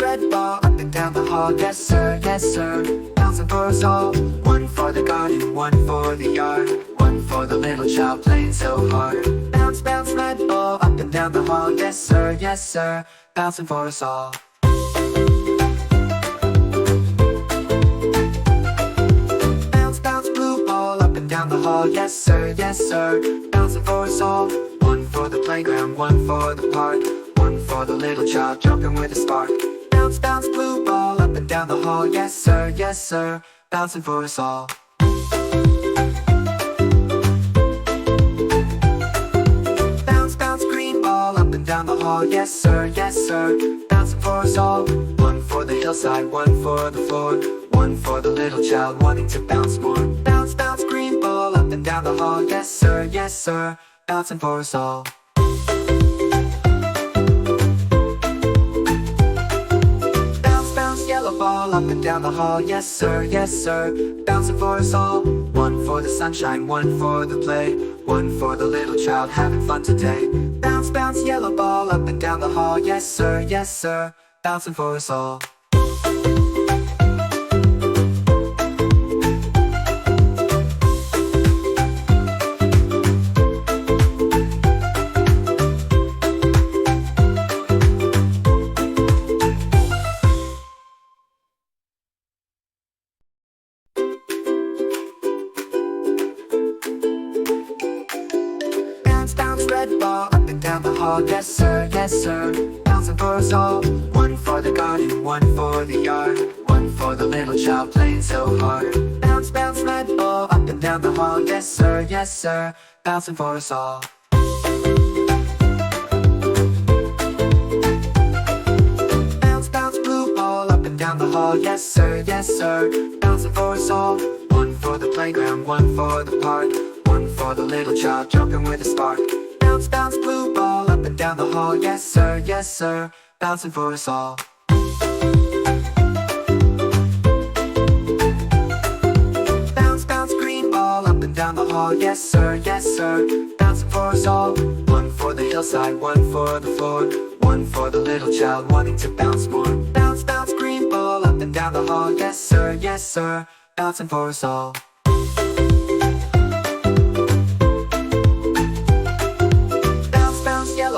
red ball up and down the hall. Yes sir, yes sir, bouncing for us all. One for the garden, one for the yard, one for the little child playing so hard. Bounce, bounce, red ball up and down the hall. Yes sir, bouncing for us all. Bounce, bounce, blue ball up and down the hall. Yes sir, bouncing for us all. One for the playground, one for the park, one for the little child jumping with a spark. Bounce, bounce, blue ball up and down the hall. Yes sir, bouncing for us all. Bounce, bounce, green ball up and down the hall. Yes sir, bouncing for us all. One for the hillside, one for the floor, one for the little child wanting to bounce more. Bounce, bounce, green ball up and down the hall. Yes sir, bouncing for us all. Ball up and down the hall. Yes sir, bouncing for us all. One for the sunshine, one for the play, one for the little child having fun today. Bounce, bounce, yellow ball up and down the hall. Yes sir, bouncing for us all. Red ball up and down the hall. Yes sir, bouncing for us all. One for the garden, one for the yard, one for the little child playing so hard. Bounce, bounce, red ball up and down the hall. Yes sir, bouncing for us all. Bounce, bounce, blue ball up and down the hall. Yes sir, bouncing for us all. One for the playground, one for the park, one for the little child jumping with a spark. Bounce, bounce, blue ball up and down the hall. Yes sir, bouncing for us all. Bounce, bounce, green ball up and down the hall. Yes sir, bouncing for us all. One for the hillside, one for the floor, one for the little child wanting to bounce more. Bounce, bounce, green ball up and down the hall. Yes sir, bouncing for us all.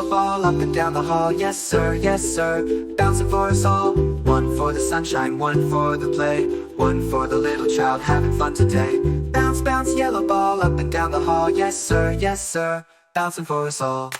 Ball up and down the hall. Yes sir, bouncing for us all. One for the sunshine, one for the play, one for the little child having fun today. Bounce, bounce, yellow ball up and down the hall. Yes sir, bouncing for us all.